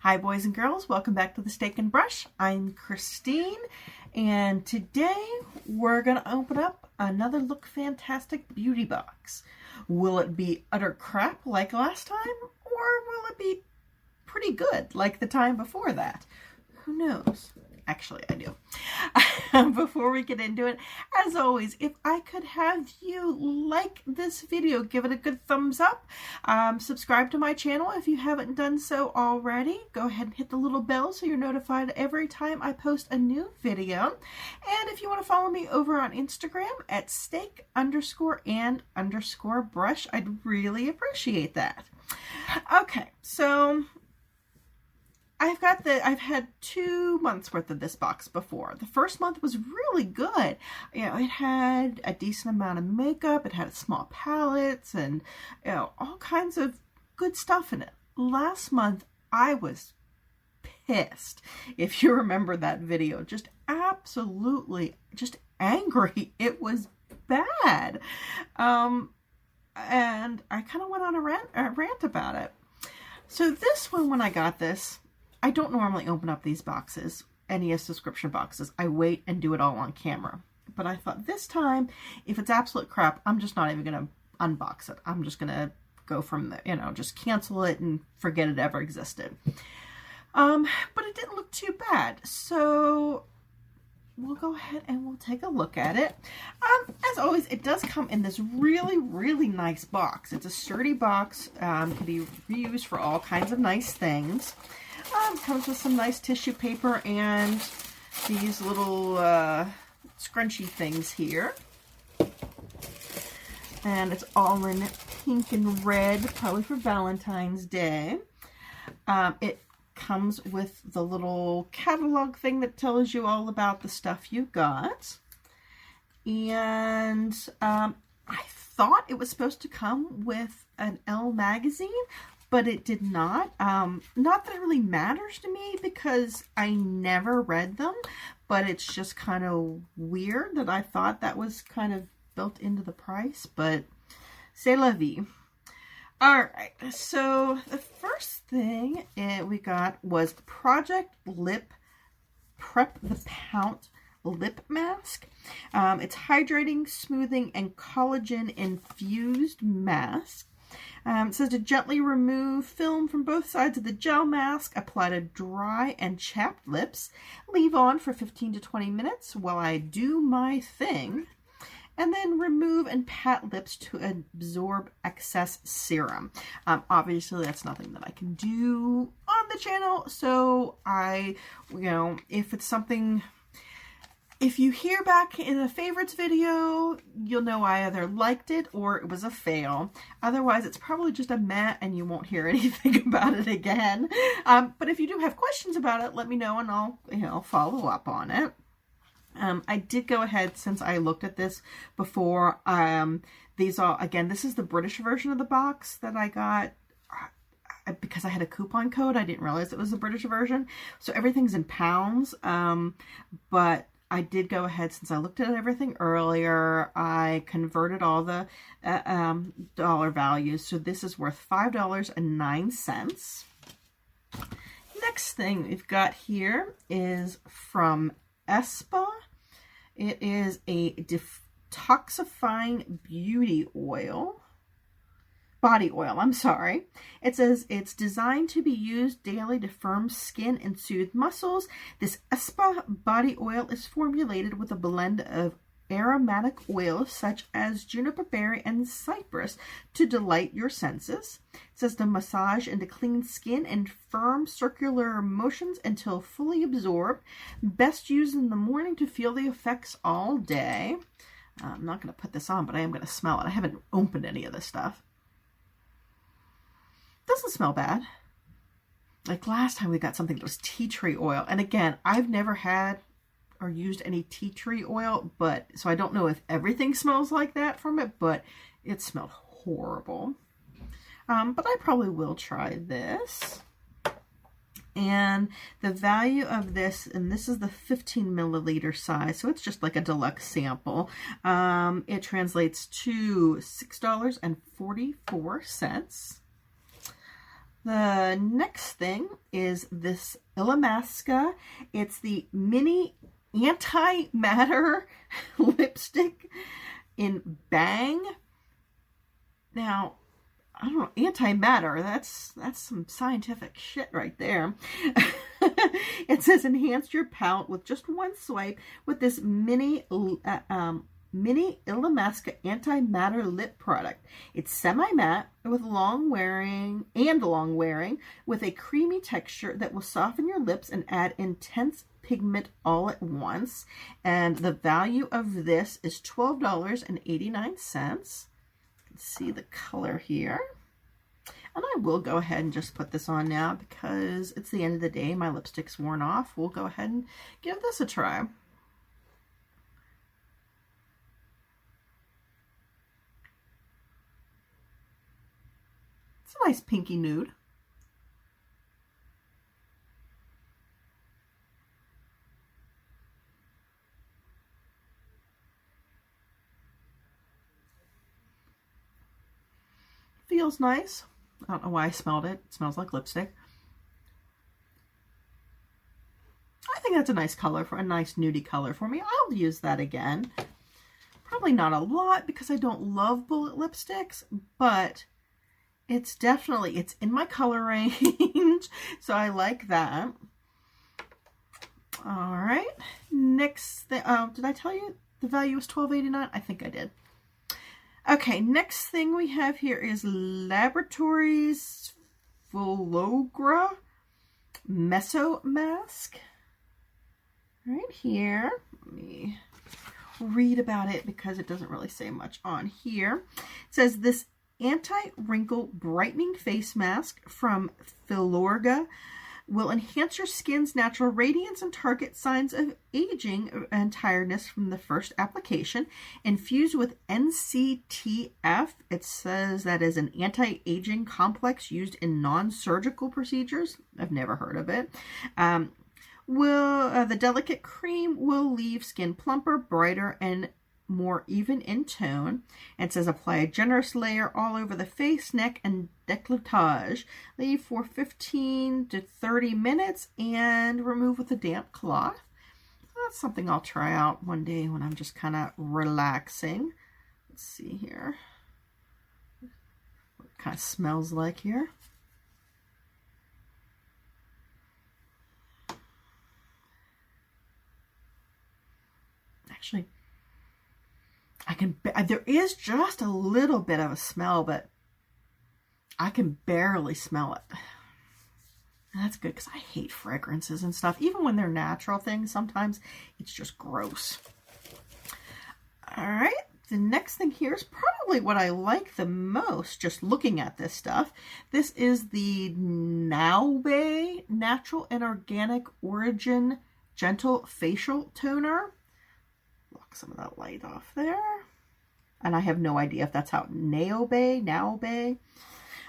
Hi boys and girls, welcome back to the Steak and Brush. I'm Christine, and today we're going to open up another Look Fantastic beauty box. Will it be utter crap like last time, or will it be pretty good like the time before that? Who knows? Actually, I do. Before we get into it, as always, if I could have you like this video, give it a good thumbs up, subscribe to my channel if you haven't done so already. Go ahead and hit the little bell so you're notified every time I post a new video. And if you want to follow me over on Instagram at steak_and_brush, I'd really appreciate that. Okay, so I've had 2 months worth of this box before. The first month was really good. You know, it had a decent amount of makeup, it had small palettes, and you know, all kinds of good stuff in it. Last month, I was pissed. If you remember that video, just absolutely, just angry. It was bad. And I kind of went on a rant about it. So this one, when I got this, I don't normally open up these boxes, any subscription boxes. I wait and do it all on camera. But I thought this time, if it's absolute crap, I'm just not even going to unbox it. I'm just going to go from the, just cancel it and forget it ever existed. But it didn't look too bad. So we'll go ahead and we'll take a look at it. As always, it does come in this really, really nice box. It's a sturdy box. Can be reused for all kinds of nice things. Comes with some nice tissue paper and these little scrunchy things here. And it's all in pink and red, probably for Valentine's Day. It comes with the little catalog thing that tells you all about the stuff you got. And I thought it was supposed to come with an Elle magazine, but it did not. Not that it really matters to me because I never read them, but it's just kind of weird that I thought that was kind of built into the price, but c'est la vie. Alright, so the first thing we got was Project Lip Prep the Pout Lip Mask. It's hydrating, smoothing, and collagen infused mask. It says to gently remove film from both sides of the gel mask, apply to dry and chapped lips, leave on for 15 to 20 minutes while I do my thing, and then remove and pat lips to absorb excess serum. Obviously, that's nothing that I can do on the channel, so if it's something... If you hear back in a favorites video, you'll know I either liked it or it was a fail. Otherwise, it's probably just a meh and you won't hear anything about it again. But if you do have questions about it, let me know and I'll follow up on it. I did go ahead, since I looked at this before, this is the British version of the box that I got. Because I had a coupon code, I didn't realize it was the British version. So everything's in pounds, but I did go ahead, since I looked at everything earlier, I converted all the dollar values. So this is worth $5.09. Next thing we've got here is from Espa. It is a Toxifying Beauty oil. Body oil, I'm sorry. It says it's designed to be used daily to firm skin and soothe muscles. This Espa body oil is formulated with a blend of aromatic oils such as juniper berry and cypress to delight your senses. It says to massage into clean skin and firm circular motions until fully absorbed. Best used in the morning to feel the effects all day. I'm not going to put this on, but I am going to smell it. I haven't opened any of this stuff. Doesn't smell bad. Like last time we got something that was tea tree oil. And again, I've never had or used any tea tree oil, so I don't know if everything smells like that from it, but it smelled horrible. But I probably will try this. And the value of this, and this is the 15 milliliter size, so it's just like a deluxe sample. It translates to $6.44. The next thing is this Illamasqua. It's the mini anti-matter lipstick in Bang. Now, I don't know, antimatter, that's some scientific shit right there. It says enhance your palette with just one swipe with this mini Illamasqua anti-matter lip product. It's semi-matte with long wearing with a creamy texture that will soften your lips and add intense pigment all at once. And the value of this is $12.89. See the color here, and I will go ahead and just put this on now because it's the end of the day. My lipstick's worn off. We'll go ahead and give this a try. It's a nice pinky nude. Feels nice. I don't know why I smelled it. It smells like lipstick. I think that's a nice color, for a nice nudie color for me. I'll use that again. Probably not a lot because I don't love bullet lipsticks, but it's definitely, it's in my color range, so I like that. All right, next thing, did I tell you the value was $12.89? I think I did. Okay, next thing we have here is Laboratories Vologra Meso Mask. Right here. Let me read about it because it doesn't really say much on here. It says this anti-wrinkle brightening face mask from Filorga will enhance your skin's natural radiance and target signs of aging and tiredness from the first application. Infused with NCTF, it says that is an anti-aging complex used in non-surgical procedures. I've never heard of it. The delicate cream will leave skin plumper, brighter, and more even in tone. It says apply a generous layer all over the face, neck, and décolletage. Leave for 15 to 30 minutes and remove with a damp cloth. That's something I'll try out one day when I'm just kind of relaxing. Let's see here what it kind of smells like here. Actually, there is just a little bit of a smell, but I can barely smell it. And that's good because I hate fragrances and stuff. Even when they're natural things, sometimes it's just gross. All right, the next thing here is probably what I like the most, just looking at this stuff. This is the Naube Natural and Organic Origin Gentle Facial Toner. Lock some of that light off there. And I have no idea if that's how Naube.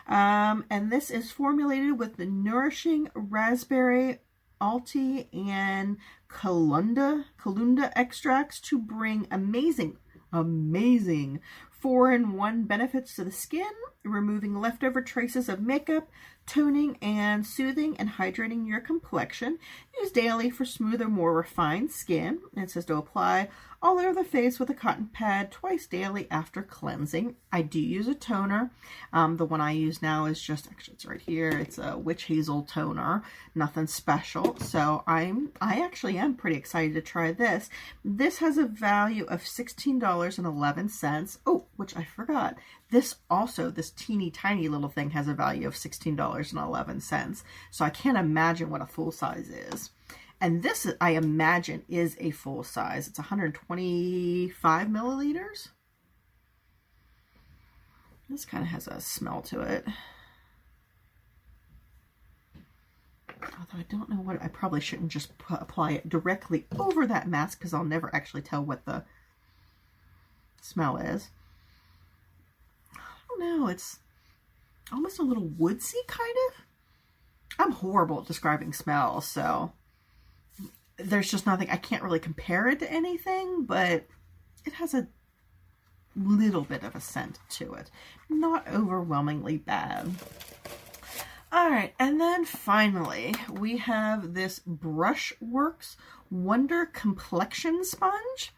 And this is formulated with the nourishing raspberry, alti, and calunda extracts to bring amazing 4-in-1 benefits to the skin, removing leftover traces of makeup, toning and soothing and hydrating your complexion. Use daily for smoother, more refined skin. And it says to apply all over the face with a cotton pad twice daily after cleansing. I do use a toner. The one I use now is just, actually it's right here, it's a witch hazel toner, nothing special. So I actually am pretty excited to try this. This has a value of $16.11. Oh, which I forgot. This teeny tiny little thing has a value of $16.11. So I can't imagine what a full size is. And this, I imagine, is a full size. It's 125 milliliters. This kind of has a smell to it. Although I don't know what, I probably shouldn't just apply it directly over that mask because I'll never actually tell what the smell is. I don't know, it's almost a little woodsy kind of. I'm horrible at describing smells, so there's just nothing, I can't really compare it to anything, but it has a little bit of a scent to it. Not overwhelmingly bad. All right, and then finally, we have this Brushworks Wonder Complexion Sponge.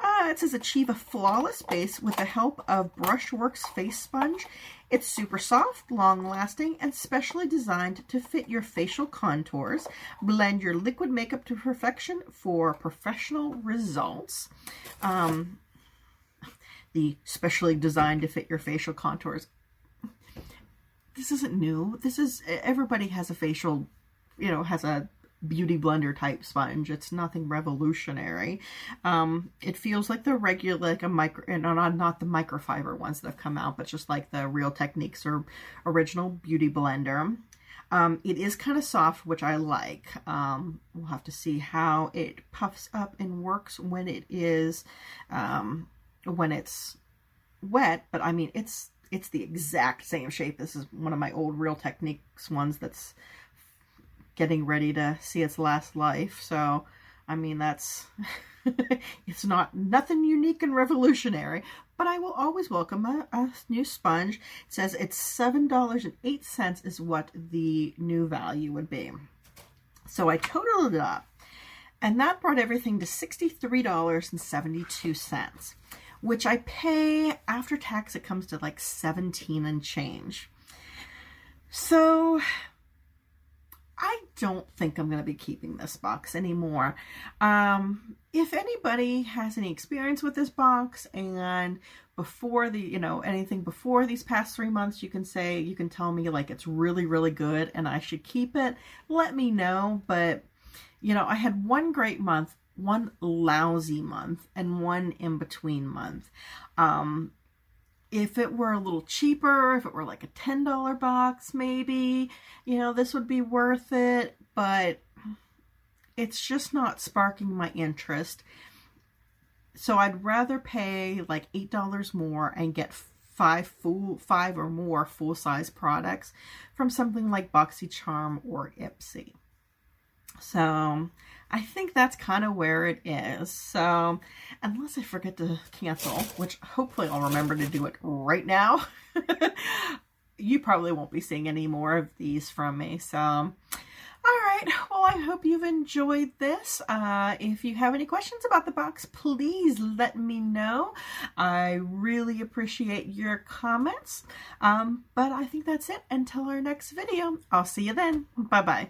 It says achieve a flawless base with the help of Brushworks Face Sponge. It's super soft, long-lasting, and specially designed to fit your facial contours. Blend your liquid makeup to perfection for professional results. The specially designed to fit your facial contours. This isn't new. This is, everybody has a facial, you know, has a beauty blender type sponge. It's nothing revolutionary. It feels like the regular, like a micro, not the microfiber ones that have come out, but just like the Real Techniques or original beauty blender. It is kind of soft, which I like. We'll have to see how it puffs up and works when it is, when it's wet, but I mean, it's the exact same shape. This is one of my old Real Techniques ones that's getting ready to see its last life. So, I mean, that's, it's nothing unique and revolutionary, but I will always welcome a new sponge. It says it's $7.08 is what the new value would be. So I totaled it up, and that brought everything to $63.72, which I pay after tax. It comes to like 17 and change. So I don't think I'm going to be keeping this box anymore. If anybody has any experience with this box, and before the, you know, anything before these past 3 months, you can tell me like it's really, really good and I should keep it, let me know. But, you know, I had one great month, one lousy month, and one in-between month. If it were a little cheaper, if it were like a $10 box, maybe, you know, this would be worth it, but it's just not sparking my interest. So I'd rather pay like $8 more and get five or more full-size products from something like BoxyCharm or Ipsy. So I think that's kind of where it is. So unless I forget to cancel, which hopefully I'll remember to do it right now, you probably won't be seeing any more of these from me. So, all right. Well, I hope you've enjoyed this. If you have any questions about the box, please let me know. I really appreciate your comments. But I think that's it. Until our next video, I'll see you then. Bye-bye.